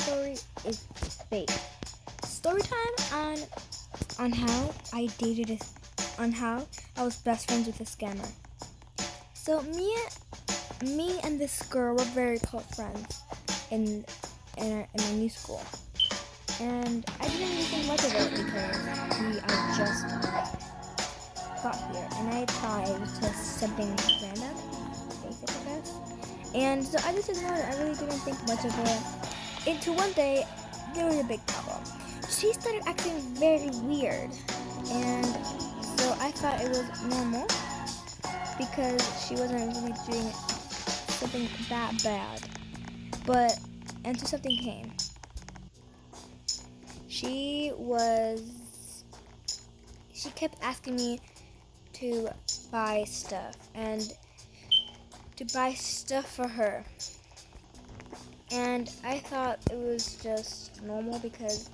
story is fake. Story time on how I dated on how I was best friends with a scammer. So me and this girl were very close friends in my new school, and I didn't really think much of it because I just got here, and I thought it was just something random, basic, I guess. And so I just ignored it. I really didn't think much of it. Until one day, there was a big problem. She started acting very weird, and so I thought it was normal because she wasn't really doing something that bad. But until something came. She kept asking me to buy stuff and to buy stuff for her. And I thought it was just normal because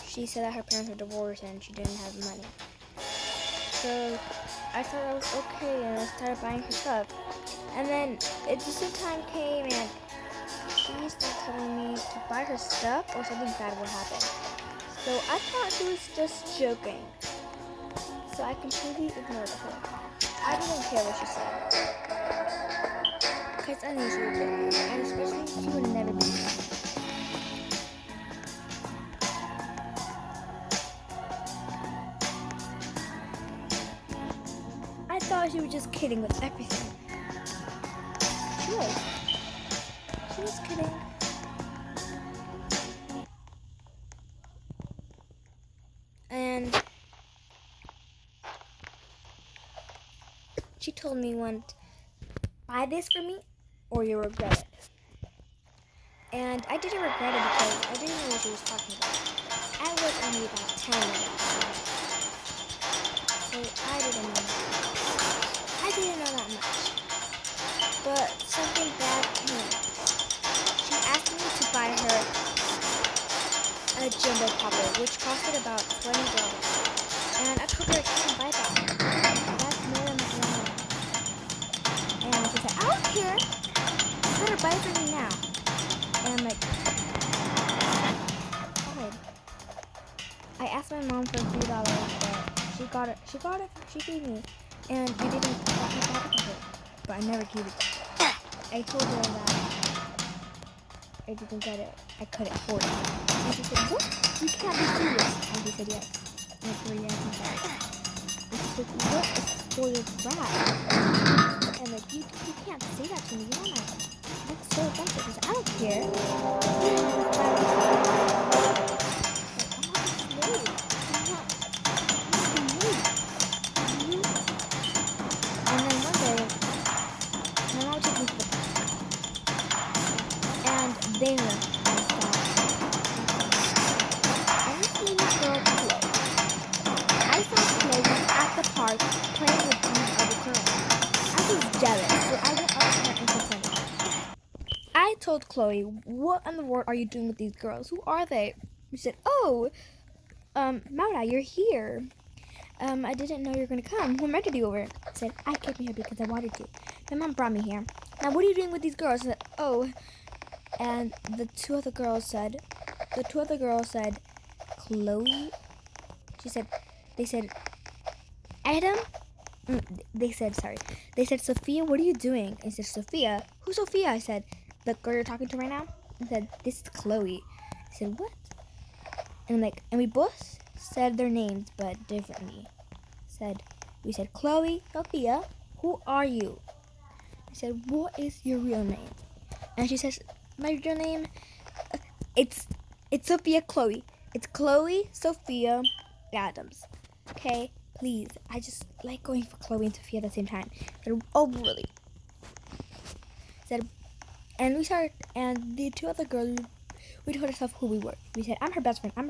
she said that her parents were divorced and she didn't have money. So I thought that was okay, and I started buying her stuff. And then the same time came, and she started telling me to buy her stuff or something bad would happen. So I thought she was just joking. So I completely ignored her. I didn't care what she said, because I knew she was joking, and especially she would never be me. I thought she was just kidding with everything. She was. She was kidding. And she told me once, buy this for me or you'll regret it. And I didn't regret it because I didn't know what she was talking about. I was only about 10 at that time. So I didn't know that much. But something bad came. She asked me to buy her a jumbo popper, which costed about $20. And I told her I can't buy that. That's more than my money. And she said, I don't care. You better buy it for me now. And I'm like, fine. I asked my mom for $3, but she got it. She gave me, and I didn't buy it for her. But I never gave it to her. I told her that I didn't get it. I couldn't afford it. And she said, what? You can't be serious. And she said, yes. And I told her, yes, I'm sorry. And she said, what a spoiled brat. And like, you can't say that to me. You know that. That's so offensive. She said, I don't care. And then one day, my mom took me to the park. And there I saw this little girl, Chloe. I saw Chloe at the park playing with these other girls. I was jealous, so I went up to her and confronted her. I told Chloe, what in the world are you doing with these girls? Who are they? She said, oh, Maura, you're here. I didn't know you were going to come. Who invited you over? I said, I came here because I wanted to. My mom brought me here. Now, what are you doing with these girls? I said, oh. And the two other girls said, Chloe? They said, Adam? They said, Sophia, what are you doing? I said, Sophia? Who's Sophia? I said, the girl you're talking to right now? I said, this is Chloe. I said, what? And we both said their names, but differently. We said, Chloe, Sophia, who are you? I said, what is your real name? And she says, my real name, it's Sophia Chloe. It's Chloe Sophia Adams. Okay, please. I just like going for Chloe and Sophia at the same time. I said, oh, really? And we started, and the two other girls, we told ourselves who we were. We said, I'm her best friend. We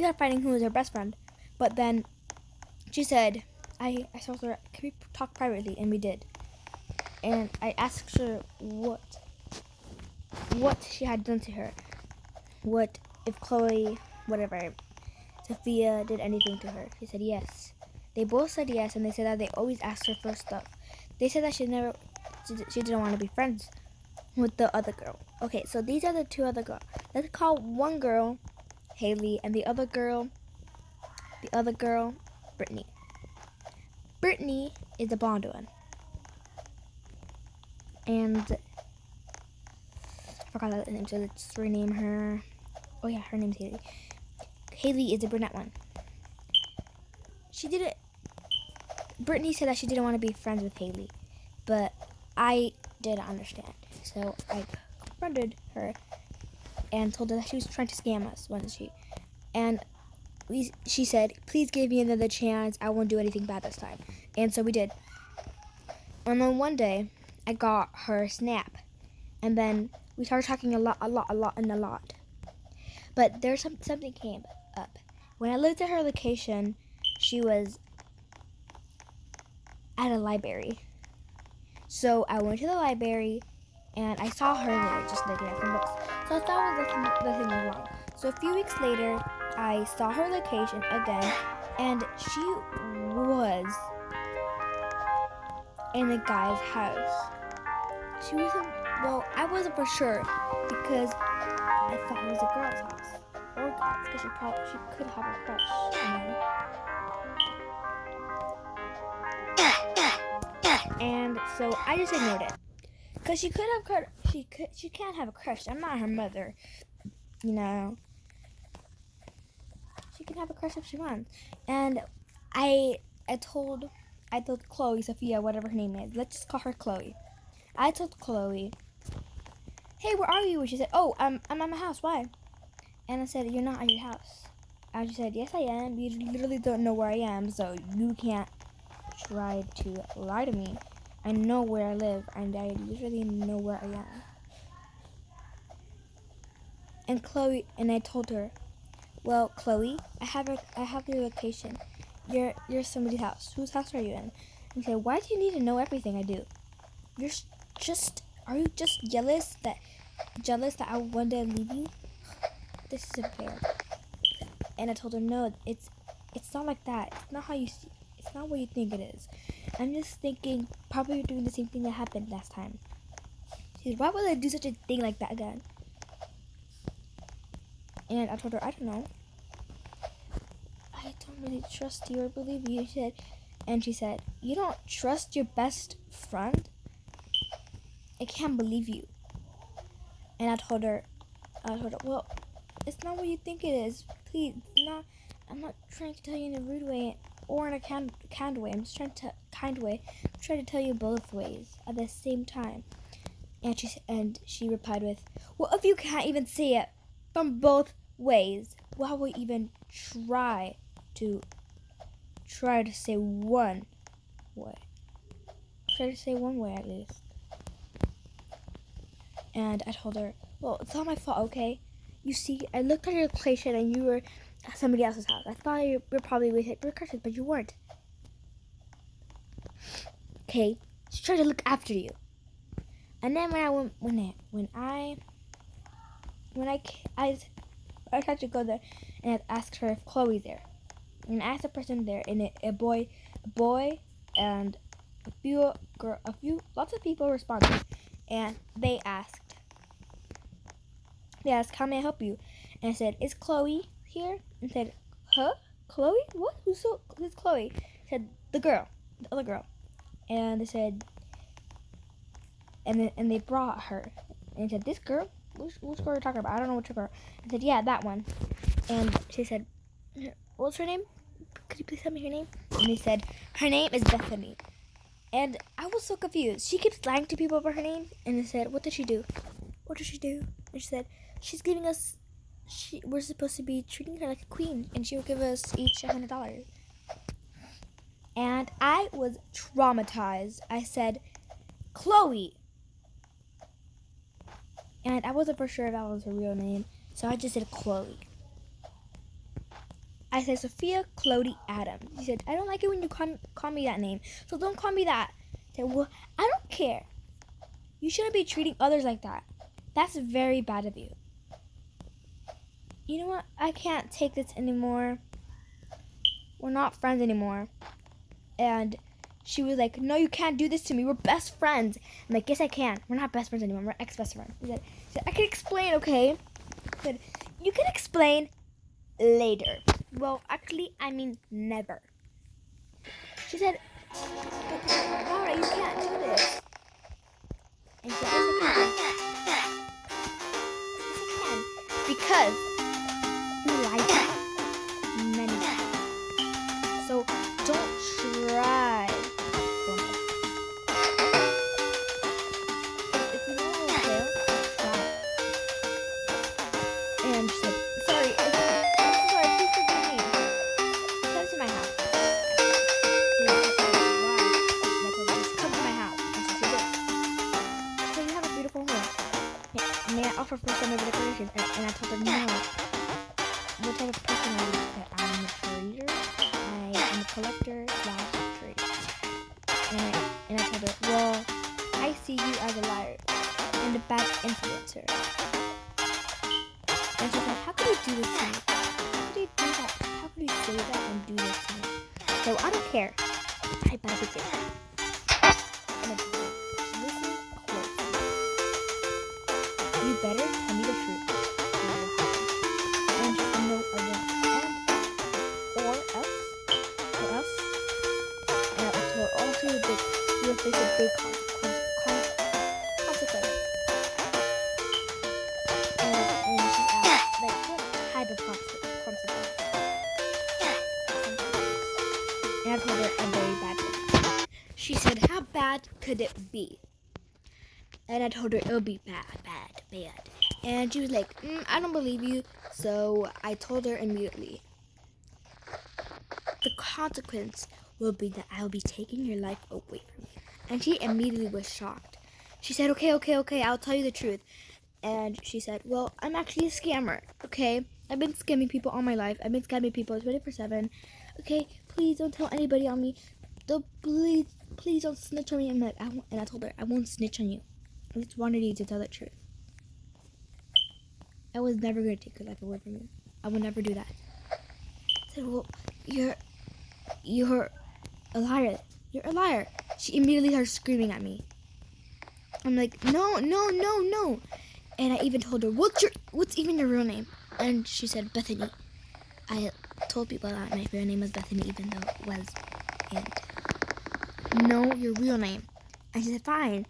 started fighting who was her best friend. But then she said, I told her, can we talk privately? And we did. And I asked her what she had done to her. What if Chloe, Sophia did anything to her? She said yes. They both said yes, and they said that they always asked her for stuff. They said that she didn't want to be friends with the other girl. Okay, so these are the two other girls. Let's call one girl Haley and the other girl, Brittany. Brittany is the blonde one. And I forgot the name, so let's rename her. Oh yeah, her name's Haley. Haley is the brunette one. Brittany said that she didn't want to be friends with Haley, but I didn't understand. So I confronted her and told her that she was trying to scam us, wasn't she? And she said, please give me another chance. I won't do anything bad this time. And so we did. And then one day, I got her snap. And then we started talking a lot. But there's something came up. When I looked at her location, she was at a library. So I went to the library, and I saw her there just looking at some books. So I thought nothing was wrong. So a few weeks later, I saw her location again, and she was in a guy's house. She wasn't, well, I wasn't for sure because I thought it was a girl's house. Or guy's, because she could have a crush on me. And so I just ignored it. Because she can't have a crush. I'm not her mother. You know. She can have a crush if she wants. And I told Chloe, Sophia, whatever her name is. Let's just call her Chloe. I told Chloe, hey, where are you? And she said, oh, I'm at my house. Why? And I said, you're not at your house. And she said, yes, I am. You literally don't know where I am, so you can't try to lie to me. I know where I live, and I literally know where I am. And I told her, well, Chloe, I have your location. You're somebody's house. Whose house are you in? And she said, why do you need to know everything I do? Are you just jealous that I would one day leave you? This isn't fair. And I told her, no, it's not like that. It's not how you see. It's not what you think it is. I'm just thinking, probably you're doing the same thing that happened last time. She said, why would I do such a thing like that again? And I told her, I don't know. I don't really trust you or believe you. She said, you don't trust your best friend? I can't believe you. And I told her, well, it's not what you think it is. Please, I'm not trying to tell you in a rude way or in a kind way. I'm just trying to tell you both ways at the same time. And she replied with, well, if you can't even see it from both ways, why would you even try to say one way? Try to say one way at least. And I told her, well, it's not my fault, okay? You see, I looked at your location and you were at somebody else's house. I thought you were probably with your crushes, but you weren't. Okay, she tried to look after you. And then I tried to go there and I asked her if Chloe's there. And I asked the person there, and a boy, and lots of people responded. And they asked, how may I help you? And I said, is Chloe here? And said, huh? Chloe? What? Who's Chloe? I said, the other girl. And they said, and they brought her. And said, this girl? Which girl are you talking about? I don't know which girl. I said, yeah, that one. And she said, what's her name? Could you please tell me her name? And they said, her name is Bethany. And I was so confused. She keeps lying to people about her name. And I said, what did she do? What did she do? And she said, we're supposed to be treating her like a queen. And she will give us each $100. And I was traumatized. I said, Chloe. And I wasn't for sure if that was her real name. So I just said Chloe. I said, Sophia Chloe Adams. She said, I don't like it when you call me that name. So don't call me that. I said, well, I don't care. You shouldn't be treating others like that. That's very bad of you. You know what? I can't take this anymore. We're not friends anymore. And she was like, no, you can't do this to me. We're best friends. I'm like, yes, I can. We're not best friends anymore. We're ex-best friends. She said, I can explain, okay? I said, you can explain later. Well, actually, I mean never. She said, but Laura, you can't do this. And she said, yes, I can. Because you lied to me many times. So don't try. If you know I will fail, try. And she said, sorry, please forgive me. Come to my house. She said, why? And I told her, just come to my house. And she said, so you have a beautiful home. May I offer for some of the decorations? And I told her, no. What type of person are you? That I'm a trader. I am a collector / trader. And I told her, well, I see you as a liar and a bad influencer. And she said, how could you do this to me? How could you do that? How could you say that and do this to me? So I don't care. I better be good. And I told her, listen closely. You better tell me the truth. And she said, no, I won't. Or else. And I told her, also you will face a big consequence. And she asked, like, what type of consequence? And I told her a very bad one. She said, how bad could it be? And I told her it'll be bad. And she was like, I don't believe you. So I told her immediately, the consequence will be that I'll be taking your life away from you. And she immediately was shocked. She said, okay, I'll tell you the truth. And she said, well, I'm actually a scammer, okay? I've been scamming people all my life. I've been scamming people 24/7. Okay, please don't tell anybody on me. Please don't snitch on me. And I told her, I won't snitch on you. I just wanted you to tell the truth. I was never going to take your life away from you. I will never do that. I said, well, you're a liar. You're a liar. She immediately started screaming at me. I'm like, no. And I even told her, what's even your real name? And she said, Bethany. I told people that my real name was Bethany, even though it was. And no, your real name. And she said, fine.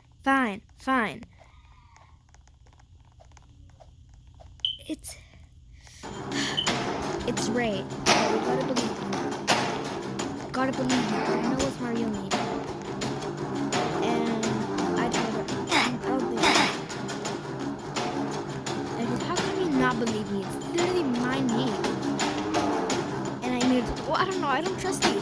It's Ray. So you gotta believe me. Gotta believe me, because I know what's my real name. And I told her, I'll believe you. And she said, how come you not believe me? It's literally my name. And I made it, well, I don't know, I don't trust you.